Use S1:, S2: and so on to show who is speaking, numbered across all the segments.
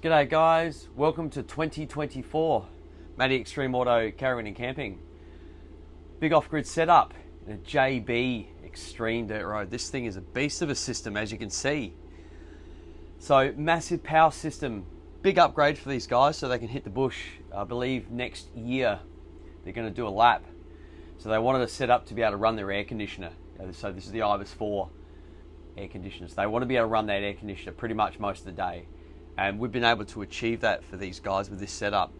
S1: G'day guys, welcome to 2024 Matty Extreme Auto Caravan and Camping. Big off-grid setup in a JB Extreme Dirt Road. This thing is a beast of a system, as you can see. So massive power system, big upgrade for these guys so they can hit the bush. I believe next year they're going to do a lap. So they wanted a setup to be able to run their air conditioner. So this is the Ibis 4 air conditioners. They want to be able to run that air conditioner pretty much most of the day. And we've been able to achieve that for these guys with this setup.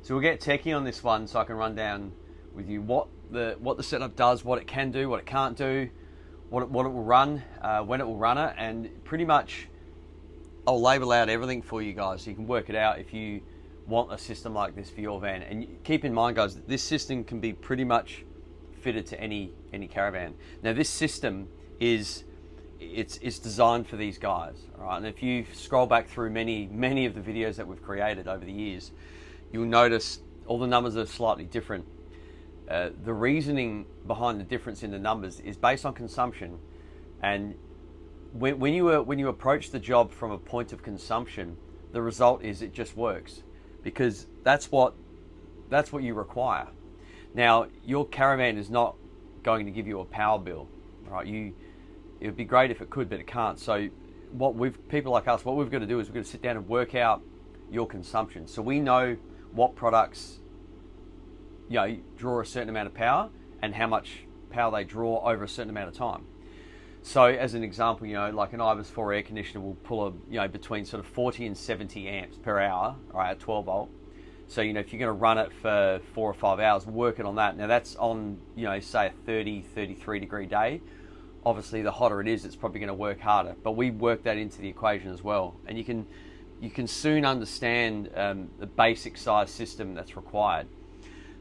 S1: So we'll get techie on this one so I can run down with you what the setup does, what it can do, what it can't do, what it will run, when it will run it, and pretty much I'll label out everything for you guys so you can work it out if you want a system like this for your van. And keep in mind guys, this system can be pretty much fitted to any caravan. Now this system is it's designed for these guys, all right? And if you scroll back through many of the videos that we've created over the years, you'll notice all the numbers are slightly different. The reasoning behind the difference in the numbers is based on consumption, and when you approach the job from a point of consumption, the result is it just works because that's what you require. Now your caravan is not going to give you a power bill, right? It would be great if it could, but it can't. So people like us, what we've got to do is we've got to sit down and work out your consumption. So we know what products, draw a certain amount of power and how much power they draw over a certain amount of time. So as an example, like an Ibis 4 air conditioner will pull between sort of 40 and 70 amps per hour, right, at 12 volt. So, if you're going to run it for 4 or 5 hours, work it on that. Now that's on, say a 30, 33 degree day. Obviously the hotter it is, it's probably going to work harder, but we work that into the equation as well. And you can soon understand the basic size system that's required.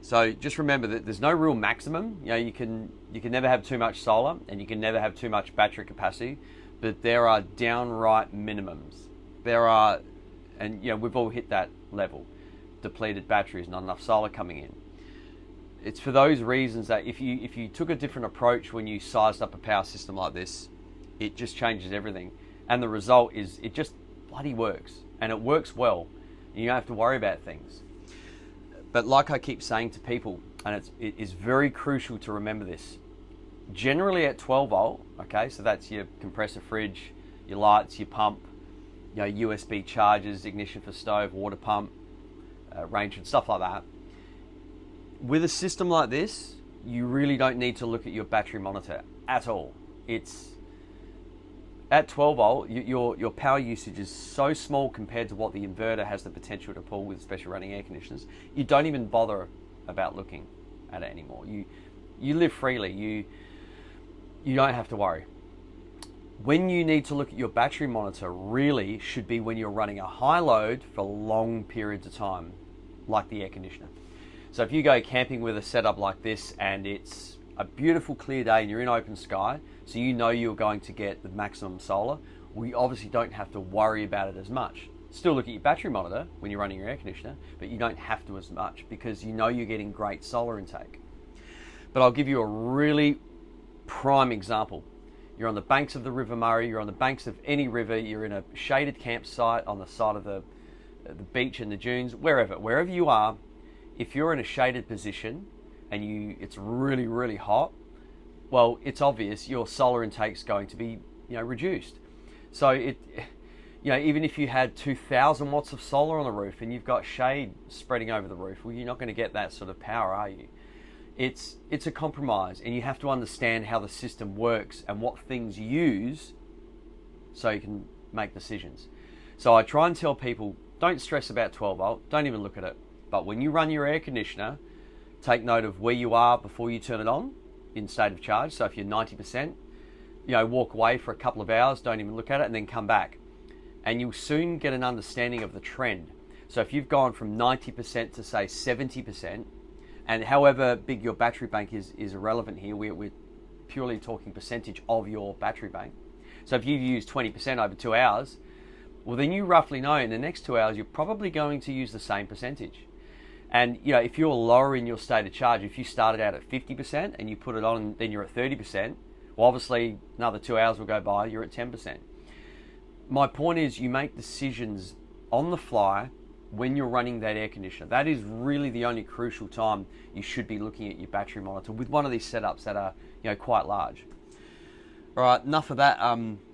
S1: So just remember that there's no real maximum. You can never have too much solar and you can never have too much battery capacity, but there are downright minimums. We've all hit that level. Depleted batteries, not enough solar coming in. It's for those reasons that if you took a different approach when you sized up a power system like this, it just changes everything. And the result is it just bloody works. And it works well. You don't have to worry about things. But like I keep saying to people, and it is very crucial to remember this, generally at 12 volt, okay, so that's your compressor fridge, your lights, your pump, USB chargers, ignition for stove, water pump, range and stuff like that. With a system like this, you really don't need to look at your battery monitor at all. It's at 12 volt, your power usage is so small compared to what the inverter has the potential to pull with special running air conditioners. You don't even bother about looking at it anymore. You live freely. You don't have to worry. When you need to look at your battery monitor really should be when you're running a high load for long periods of time, like the air conditioner. So if you go camping with a setup like this and it's a beautiful clear day and you're in open sky, so you're going to get the maximum solar, we obviously don't have to worry about it as much. Still look at your battery monitor when you're running your air conditioner, but you don't have to as much because you're getting great solar intake. But I'll give you a really prime example. You're on the banks of the River Murray, you're on the banks of any river, you're in a shaded campsite on the side of the beach and the dunes, wherever you are. If you're in a shaded position and it's really, really hot, well, it's obvious your solar intake's going to be, reduced. So even if you had 2,000 watts of solar on the roof and you've got shade spreading over the roof, well, you're not going to get that sort of power, are you? It's a compromise, and you have to understand how the system works and what things you use so you can make decisions. So I try and tell people, don't stress about 12 volt, don't even look at it. But when you run your air conditioner, take note of where you are before you turn it on in state of charge. So if you're 90%, walk away for a couple of hours, don't even look at it, and then come back. And you'll soon get an understanding of the trend. So if you've gone from 90% to say 70%, and however big your battery bank is irrelevant here, we're purely talking percentage of your battery bank. So if you've used 20% over 2 hours, well then you roughly know in the next 2 hours you're probably going to use the same percentage. And if you're lower in your state of charge, if you started out at 50% and you put it on and then you're at 30%, well obviously another 2 hours will go by, you're at 10%. my point is you make decisions on the fly when you're running that air conditioner. That is really the only crucial time you should be looking at your battery monitor with one of these setups that are, you know, quite large. All right, enough of that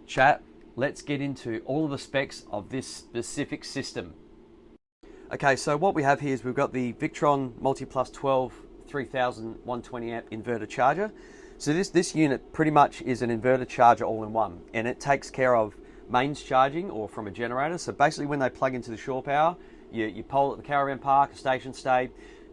S1: chat. Let's get into all of the specs of this specific system. Okay, so what we have here is we've got the Victron multiplus 12 3120 amp inverter charger. So this unit pretty much is an inverter charger all in one, and it takes care of mains charging or from a generator. So basically when they plug into the shore power, you pole at the caravan park, a station stay,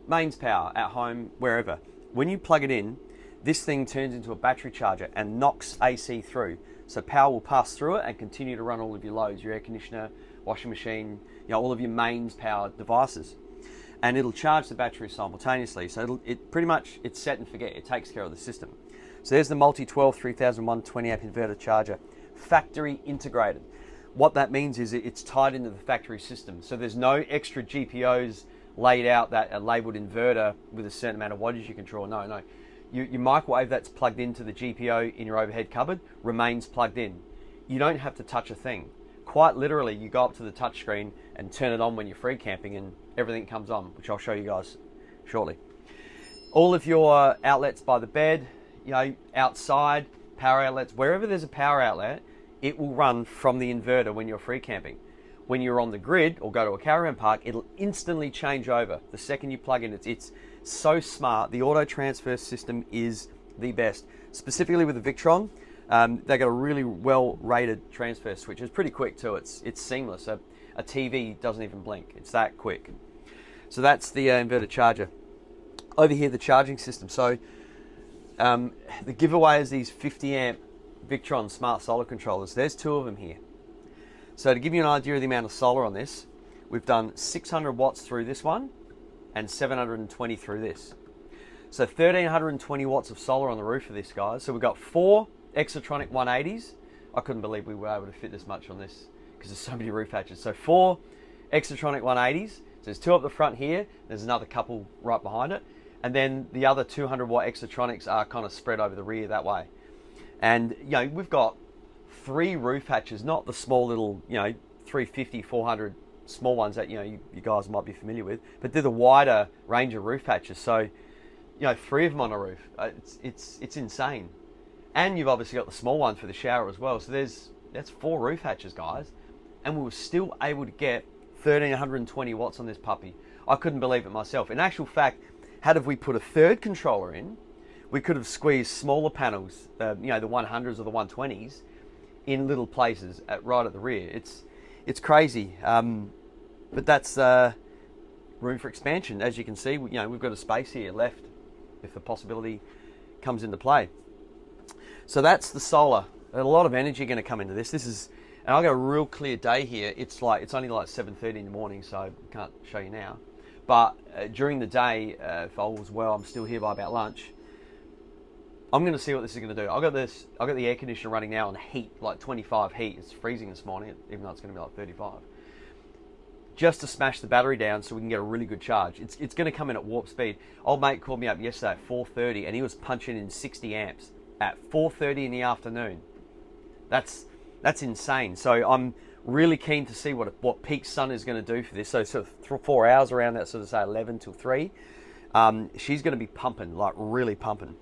S1: mains power at home, wherever. When you plug it in, this thing turns into a battery charger and knocks AC through. So power will pass through it and continue to run all of your loads, your air conditioner, washing machine, you know, all of your mains powered devices. And it'll charge the battery simultaneously. So it pretty much, it's set and forget. It takes care of the system. So there's the multi 12 3120 amp inverter charger, factory integrated. What that means is it's tied into the factory system. So there's no extra GPOs laid out that are labeled inverter with a certain amount of wattage you control. No. Your microwave that's plugged into the GPO in your overhead cupboard remains plugged in. You don't have to touch a thing. Quite literally, you go up to the touch screen and turn it on when you're free camping and everything comes on, which I'll show you guys shortly. All of your outlets by the bed, you know, outside, power outlets, wherever there's a power outlet, it will run from the inverter when you're free camping. When you're on the grid or go to a caravan park, it'll instantly change over. The second you plug in, it's so smart. The auto transfer system is the best. Specifically with the Victron, they got a really well rated transfer switch. It's pretty quick too. It's seamless. A TV doesn't even blink. It's that quick. So that's the inverter charger. Over here, the charging system. So the giveaway is these 50 amp Victron smart solar controllers. There's two of them here. So to give you an idea of the amount of solar on this, we've done 600 watts through this one and 720 through this. So 1320 watts of solar on the roof of this, guys. So we've got 4 exotronic 180s. I couldn't believe we were able to fit this much on this because there's so many roof hatches. So 4 exotronic 180s. So there's 2 up the front here. There's another couple right behind it. And then the other 200 watt exotronics are kind of spread over the rear that way. And, you know, we've got 3 roof hatches, not the small little, you know, 350, 400 small ones that, you know, you guys might be familiar with, but they're the wider range of roof hatches. So, you know, 3 of them on a roof. It's insane. And you've obviously got the small one for the shower as well. So that's 4 roof hatches, guys. And we were still able to get 1320 watts on this puppy. I couldn't believe it myself. In actual fact, had we put a third controller in, we could have squeezed smaller panels, you know, the 100s or the 120s, in little places right at the rear. It's crazy, but that's room for expansion. As you can see, you know, we've got a space here left if the possibility comes into play. So that's the solar. A lot of energy going to come into this. This is, and I've got a real clear day here. It's only like 7:30 in the morning, so I can't show you now. But during the day, if all was well, I'm still here by about lunch. I'm going to see what this is going to do. I've got the air conditioner running now on heat, like 25 heat. It's freezing this morning, even though it's going to be like 35. Just to smash the battery down so we can get a really good charge. It's going to come in at warp speed. Old mate called me up yesterday at 4:30 and he was punching in 60 amps at 4:30 in the afternoon. That's insane. So I'm really keen to see what peak sun is going to do for this. So sort of 4 hours around that, sort of say 11 till 3. She's going to be pumping, like really pumping.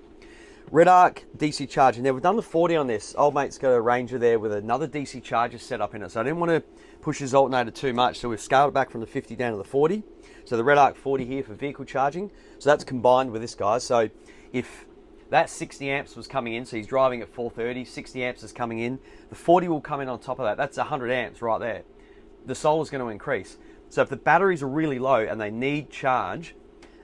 S1: Redarc DC charger. Now we've done the 40 on this. Old mate's got a Ranger there with another DC charger set up in it. So I didn't want to push his alternator too much. So we've scaled it back from the 50 down to the 40. So the Redarc 40 here for vehicle charging. So that's combined with this, guys. So if that 60 amps was coming in, so he's driving at 430, 60 amps is coming in. The 40 will come in on top of that. That's 100 amps right there. The solar's going to increase. So if the batteries are really low and they need charge,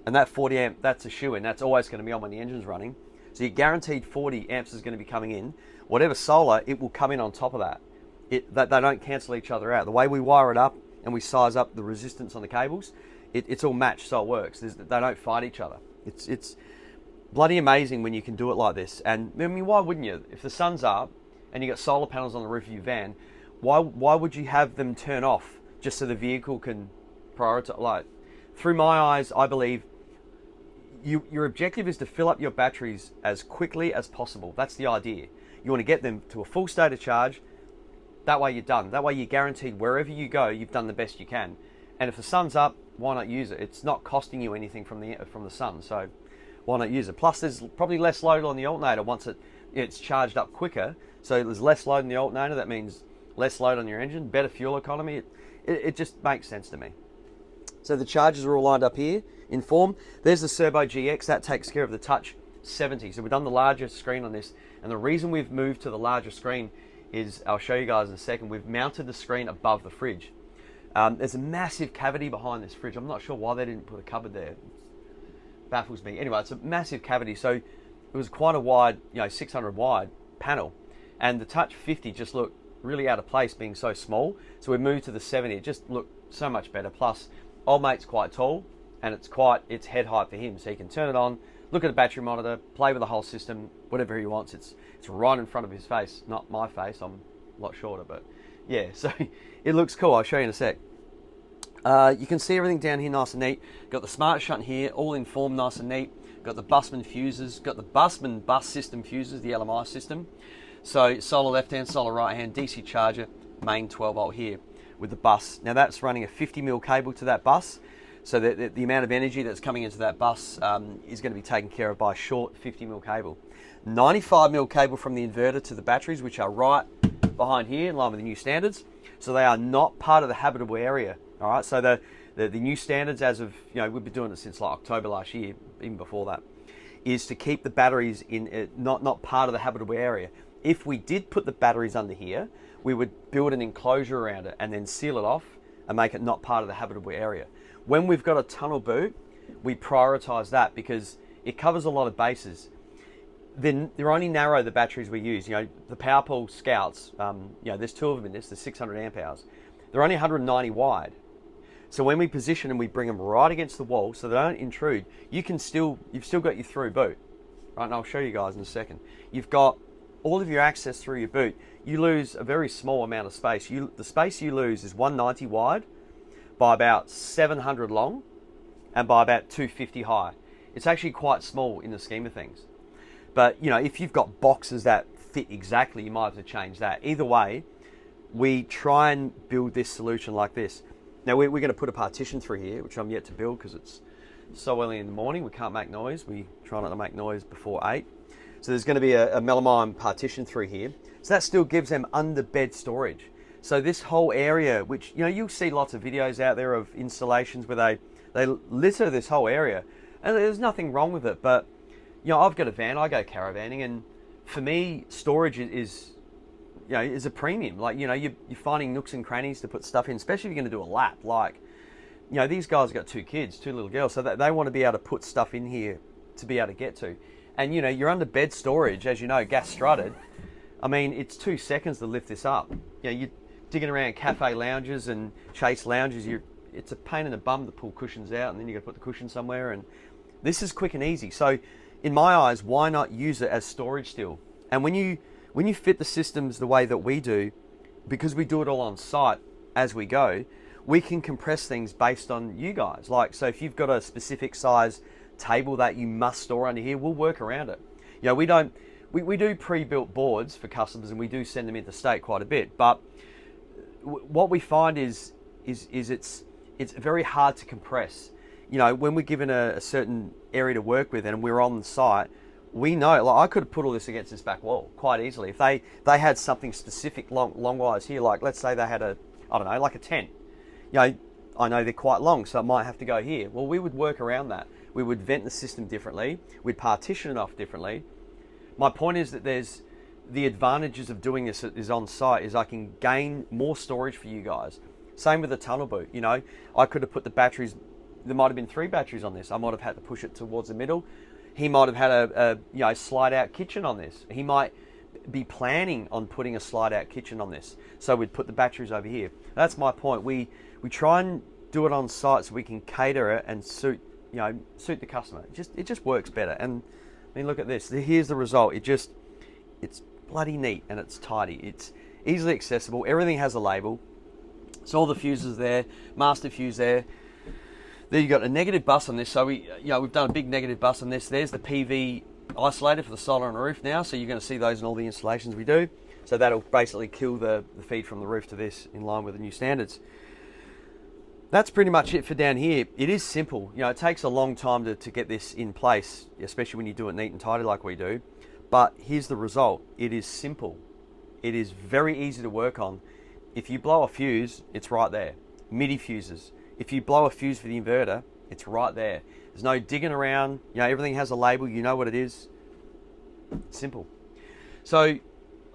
S1: and that 40 amp, that's a shoo-in. That's always going to be on when the engine's running. So you're guaranteed 40 amps is going to be coming in. Whatever solar, it will come in on top of that. They don't cancel each other out. The way we wire it up and we size up the resistance on the cables, it's all matched, so it works. They don't fight each other. It's bloody amazing when you can do it like this. And I mean, why wouldn't you? If the sun's up and you got solar panels on the roof of your van, why would you have them turn off just so the vehicle can prioritize? Like, through my eyes, I believe your objective is to fill up your batteries as quickly as possible. That's the idea. You want to get them to a full state of charge That way you're done. That way you're guaranteed wherever you go, you've done the best you can. And if the sun's up, why not use it? It's not costing you anything from the sun, so why not use it? Plus, there's probably less load on the alternator once it's charged up quicker. So there's less load in the alternator. That means less load on your engine, better fuel economy. It just makes sense to me. So the chargers are all lined up here in form. There's the cerboGX. That takes care of the Touch 70. So we've done the larger screen on this. And the reason we've moved to the larger screen is, I'll show you guys in a second, we've mounted the screen above the fridge. There's a massive cavity behind this fridge. I'm not sure why they didn't put a cupboard there. It baffles me. Anyway, it's a massive cavity. So it was quite a wide, 600 wide panel. And the Touch 50 just looked really out of place being so small. So we moved to the 70. It just looked so much better. Plus, old mate's quite tall and it's head height for him. So he can turn it on, look at a battery monitor, play with the whole system, whatever he wants. It's right in front of his face, not my face. I'm a lot shorter, but yeah, so it looks cool. I'll show you in a sec. You can see everything down here nice and neat. Got the Smartshunt here, all in form, nice and neat. Got the Busman fuses, got the Busman bus system fuses, the LMI system. So solar left hand, solar right hand, DC charger, main 12 volt here with the bus. Now that's running a 50mm cable to that bus. So the amount of energy that's coming into that bus is going to be taken care of by a short 50mm cable. 95mm cable from the inverter to the batteries, which are right behind here in line with the new standards. So they are not part of the habitable area. All right, so the new standards, as of, we've been doing it since like October last year, even before that, is to keep the batteries in not part of the habitable area. If we did put the batteries under here, we would build an enclosure around it and then seal it off and make it not part of the habitable area. When we've got a tunnel boot, we prioritize that because it covers a lot of bases. Then they're only narrow, the batteries we use. The PowerPaul Scouts, there's 2 of them in this, the 600 amp hours. They're only 190 wide. So when we position them, we bring them right against the wall so they don't intrude. You've still got your through boot, right? And I'll show you guys in a second. You've got all of your access through your boot. You lose a very small amount of space. The space you lose is 190 wide by about 700 long and by about 250 high. It's actually quite small in the scheme of things. But, if you've got boxes that fit exactly, you might have to change that. Either way, we try and build this solution like this. Now, we're going to put a partition through here, which I'm yet to build because it's so early in the morning. We can't make noise. We try not to make noise before 8. So there's going to be a melamine partition through here. So that still gives them under bed storage. So this whole area, which, you'll see lots of videos out there of installations where they litter this whole area. And there's nothing wrong with it, but I've got a van, I go caravanning, and for me, storage is a premium. Like, you're finding nooks and crannies to put stuff in, especially if you're going to do a lap. Like, these guys have got 2 kids, 2 little girls, so they want to be able to put stuff in here to be able to get to. And, you're under bed storage, as you know, gas strutted. I mean, it's 2 seconds to lift this up. You're digging around cafe lounges and chase lounges. It's a pain in the bum to pull cushions out, and then you've got to put the cushion somewhere. And this is quick and easy. So, in my eyes, why not use it as storage still? And when you fit the systems the way that we do, because we do it all on site as we go, we can compress things based on you guys. Like, so if you've got a specific size table that you must store under here, we'll work around it. We do pre-built boards for customers, and we do send them interstate quite a bit. But what we find is it's very hard to compress. When we're given a certain area to work with and we're on the site, we know, like, I could have put all this against this back wall quite easily. If they had something specific long wires here, like let's say they had like a tent. I know they're quite long, so it might have to go here. Well, we would work around that. We would vent the system differently. We'd partition it off differently. My point is that there's the advantages of doing this is on site is I can gain more storage for you guys. Same with the tunnel boot. I could have put the batteries. There might have been 3 batteries on this. I might have had to push it towards the middle. He might have had a slide out kitchen on this. He might be planning on putting a slide out kitchen on this. So we'd put the batteries over here. That's my point. We try and do it on site so we can cater it and suit the customer. It just works better. And I mean, look at this. Here's the result. It's bloody neat and it's tidy. It's easily accessible. Everything has a label. So all the fuses there, master fuse there. There you got a negative bus on this. So we've done a big negative bus on this. There's the PV isolator for the solar on the roof now. So you're going to see those in all the installations we do. So that'll basically kill the feed from the roof to this in line with the new standards. That's pretty much it for down here. It is simple. You know, it takes a long time to get this in place, especially when you do it neat and tidy like we do. But here's the result. It is simple. It is very easy to work on. If you blow a fuse, it's right there. MIDI fuses. If you blow a fuse for the inverter, it's right there. There's no digging around. You know, everything has a label. You know what it is. Simple. So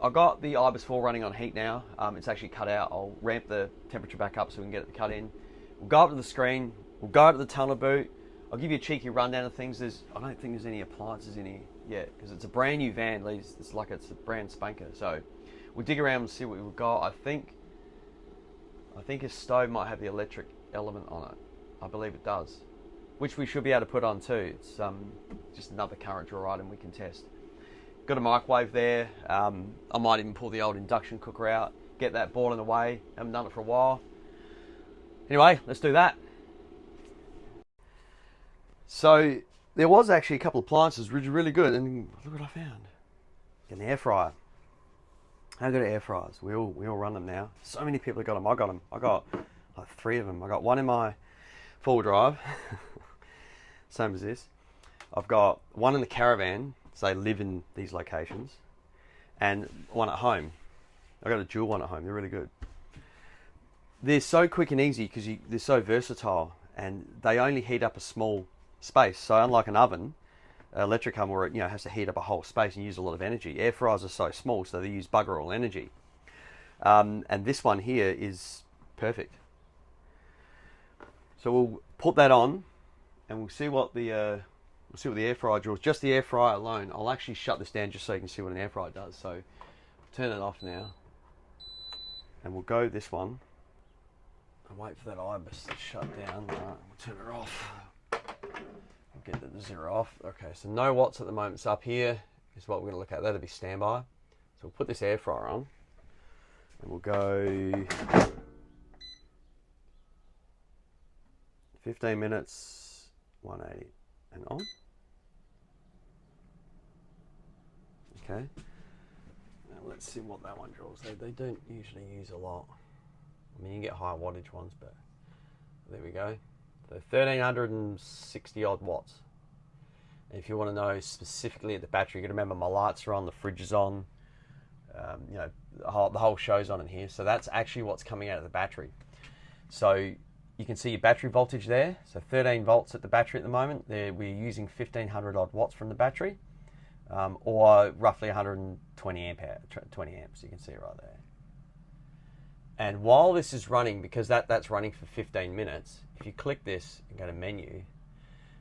S1: I've got the IBIS 4 running on heat now. It's actually cut out. I'll ramp the temperature back up so we can get it cut in. We'll go up to the screen. We'll go up to the tunnel boot. I'll give you a cheeky rundown of things. I don't think there's any appliances in here yet because it's a brand new van. It's like it's a brand spanker. So we'll dig around and see what we've got. I think his stove might have the electric element on it. I believe it does, which we should be able to put on too. It's just another current draw item we can test. Got a microwave there. I might even pull the old induction cooker out, get that boiling away. Haven't done it for a while. Anyway, let's do that. So there was actually a couple of appliances which are really good, and look what I found. An air fryer. How good are air fryers? We all run them now. So many people have got them. I got them. I got like 3 of them. I got one in my 4-wheel drive, same as this. I've got one in the caravan, so they live in these locations, and one at home. I got a dual one at home. They're really good. They're so quick and easy because they're so versatile, and they only heat up a small space. So unlike an oven, electric oven where it has to heat up a whole space and use a lot of energy. Air fryers are so small, so they use bugger all energy. And this one here is perfect. So we'll put that on, and we'll see what the air fryer draws. Just the air fryer alone. I'll actually shut this down just so you can see what an air fryer does. So turn it off now, and we'll go this one. I'll wait for that IBIS to shut down. All right, we'll turn it off. We'll get the 0 off. Okay, so no watts at the moment. It's up here is what we're going to look at. That'll be standby. So we'll put this air fryer on, and we'll go 15 minutes, 180, and on. Okay. Now let's see what that one draws. They don't usually use a lot. I mean, you can get higher wattage ones, but there we go. So 1360 odd watts. And if you want to know specifically at the battery, you got to remember my lights are on, the fridge is on, the whole show's on in here. So that's actually what's coming out of the battery. So you can see your battery voltage there. So 13 volts at the battery at the moment. We're using 1500 odd watts from the battery, or roughly 120 amps. You can see right there. And while this is running, because that's running for 15 minutes, if you click this and go to menu,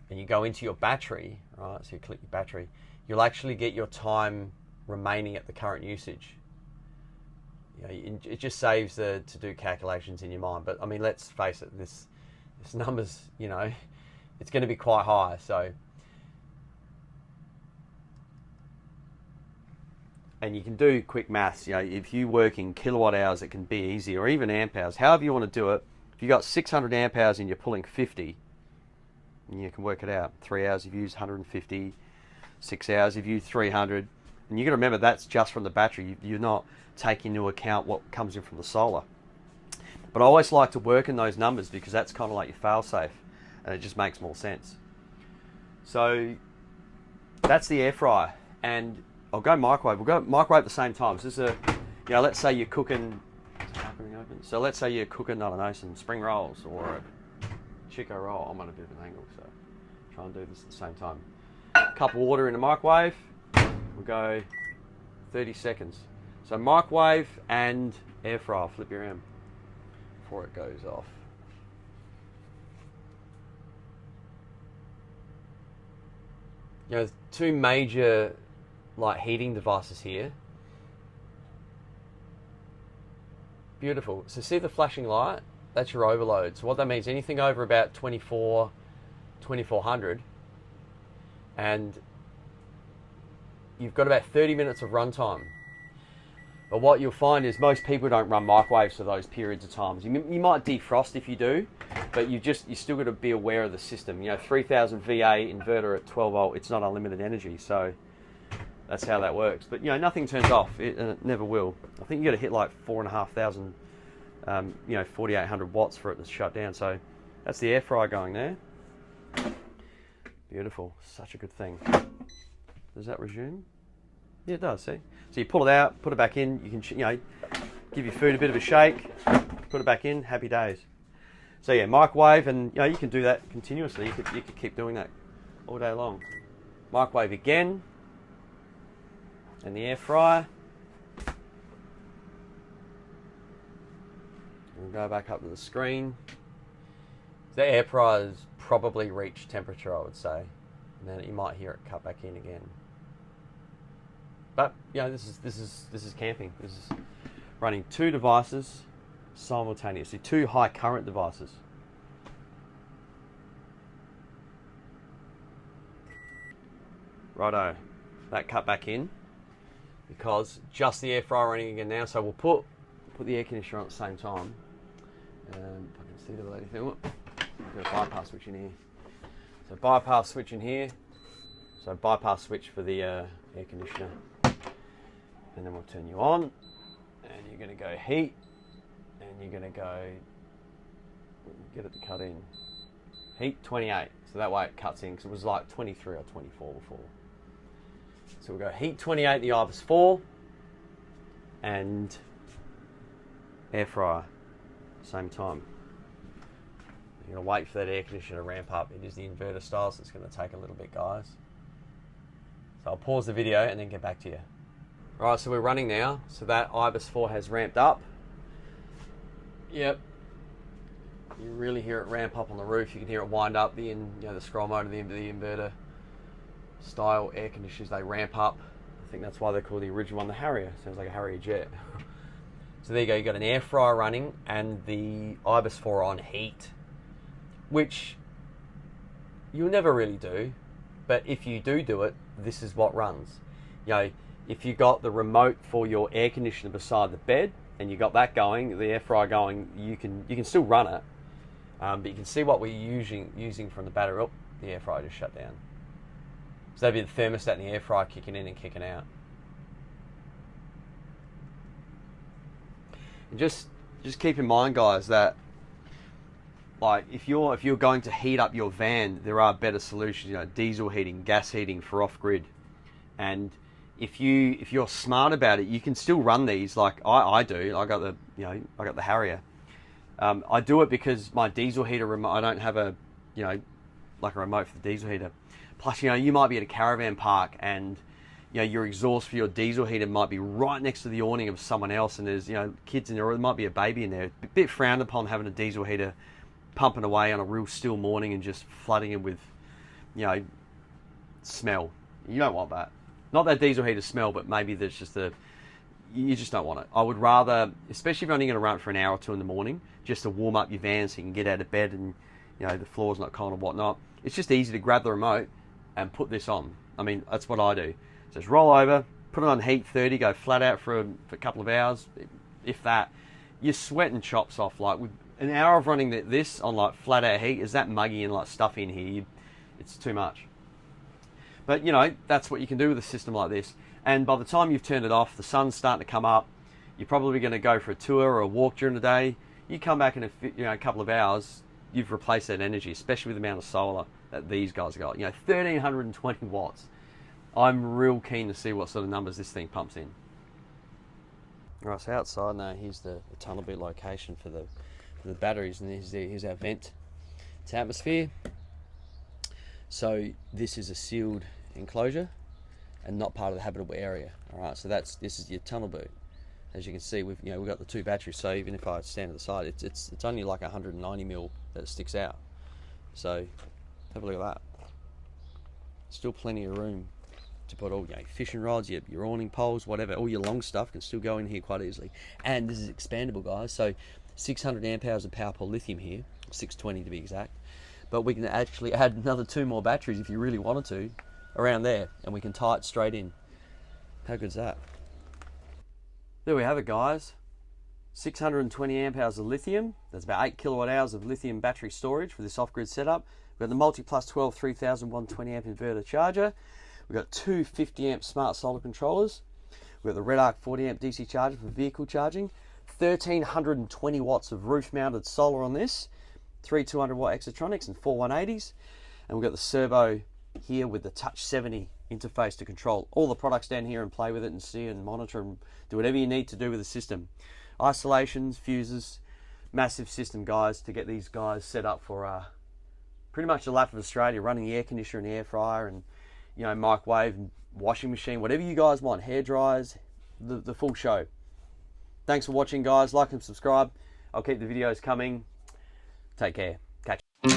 S1: and you go into your battery, right? So you click your battery, you'll actually get your time remaining at the current usage. It just saves to do calculations in your mind. But I mean, let's face it, this number's, it's going to be quite high. So, and you can do quick maths. If you work in kilowatt hours, it can be easy, or even amp hours. However you want to do it. If you've got 600 amp hours and you're pulling 50, you can work it out. 3 hours you've used 150, 6 hours you've used 300. And you've got to remember that's just from the battery. You're not taking into account what comes in from the solar. But I always like to work in those numbers because that's kind of like your fail-safe, and it just makes more sense. So that's the air fryer. And I'll go microwave. We'll go microwave at the same time. So this is let's say you're cooking. So let's say you're cooking, I don't know, some spring rolls or a Chico roll. I'm on a bit of an angle, so try and do this at the same time. Cup of water in the microwave. We'll go 30 seconds. So microwave and air fryer. Flip your M before it goes off. There's 2 major heating devices here. Beautiful. So see the flashing light? That's your overload. So what that means, anything over about 2400, and you've got about 30 minutes of runtime. But what you'll find is most people don't run microwaves for those periods of times. You might defrost if you do, but you still got to be aware of the system. 3000 VA inverter at 12 volt, it's not unlimited energy. So that's how that works. But you know, nothing turns off. It never will. I think you got to hit like 4,500, you know, 4,800 watts for it to shut down. So that's the air fryer going there. Beautiful, such a good thing. Does that resume? Yeah, it does. See, so you pull it out, put it back in. You can, you know, give your food a bit of a shake, put it back in. Happy days. So yeah, microwave, and you know, you can do that continuously. You could keep doing that all day long. Microwave again, and the air fryer. We'll go back up to the screen. The air fryer's probably reached temperature, I would say, and then you might hear it cut back in again. But you know, this is camping. This is running two devices simultaneously, two high current devices. Righto, that cut back in because just the air fryer running again now. So we'll put the air conditioner on at the same time. If I can see the bloody thing. Whoop. Got a bypass switch in here. So bypass switch in here. So bypass switch for the air conditioner. And then we'll turn you on. And you're going to go heat. And you're going to go get it to cut in. Heat 28. So that way it cuts in because it was like 23 or 24 before. So we'll go heat 28, the IBIS 4. And air fryer. Same time. You're going to wait for that air conditioner to ramp up. It is the inverter style, so it's going to take a little bit, guys. So I'll pause the video and then get back to you. Alright, so we're running now. So that IBIS 4 has ramped up. Yep. You really hear it ramp up on the roof. You can hear it wind up. The scroll motor, the inverter style air conditioners, they ramp up. I think that's why they call the original one the Harrier. Sounds like a Harrier jet. So there you go. You got an air fryer running and the IBIS 4 on heat, which you'll never really do, but if you do it, this is what runs. You know, if you got the remote for your air conditioner beside the bed and you got that going, the air fryer going, you can still run it, but you can see what we're using from the battery. Oh, the air fryer just shut down. So that'd be the thermostat and the air fryer kicking in and kicking out. And just keep in mind, guys, that like if you're going to heat up your van, there are better solutions. You know, diesel heating, gas heating for off grid, and if you're smart about it, you can still run these like I do. I got the Harrier. I do it because my diesel heater remote. I don't have a like a remote for the diesel heater. Plus, you might be at a caravan park and your exhaust for your diesel heater might be right next to the awning of someone else, and there's kids in there, or there might be a baby in there. It's a bit frowned upon having a diesel heater pumping away on a real still morning and just flooding it with smell. You don't want that. Not that diesel heater smell, but maybe there's just you just don't want it. I would rather, especially if you're only going to run it for an hour or two in the morning, just to warm up your van so you can get out of bed and the floor's not cold and whatnot. It's just easy to grab the remote and put this on. I mean, that's what I do. Just roll over, put it on heat 30, go flat out for a couple of hours, if that. You're sweating chops off. Like with an hour of running this on like flat out heat, is that muggy and like stuffy in here? It's too much. But that's what you can do with a system like this. And by the time you've turned it off, the sun's starting to come up. You're probably going to go for a tour or a walk during the day. You come back in a couple of hours, you've replaced that energy, especially with the amount of solar that these guys got. 1,320 watts. I'm real keen to see what sort of numbers this thing pumps in. All right, so outside now, here's the tunnel boot location for the batteries, and here's our vent to atmosphere. So this is a sealed enclosure and not part of the habitable area. All right, so this is your tunnel boot. As you can see, we've got the two batteries. So even if I stand to the side, it's only like 190 mil that sticks out. So have a look at that. Still plenty of room to put all fishing rods, your awning poles, whatever, all your long stuff can still go in here quite easily. And this is expandable, guys. So 600 amp hours of PowerPaul lithium here, 620 to be exact. But we can actually add another 2 more batteries if you really wanted to around there, and we can tie it straight in. How good's that? There we have it, guys. 620 amp hours of lithium. That's about 8 kilowatt hours of lithium battery storage for this off-grid setup. We've got the multiplus 12 3120 amp inverter charger. We've got two 50 amp smart solar controllers. We've got the Redarc 40 amp DC charger for vehicle charging. 1320 watts of roof mounted solar on this. 3 200 watt exotronics and 4 180s. And we've got the servo here with the Touch 70 interface to control all the products down here and play with it and see and monitor and do whatever you need to do with the system. Isolations, fuses, massive system, guys, to get these guys set up for pretty much the lap of Australia, running the air conditioner and air fryer and, you know, microwave and washing machine, whatever you guys want, hair dryers, the full show. Thanks for watching, guys. Like and subscribe. I'll keep the videos coming. Take care. Catch you.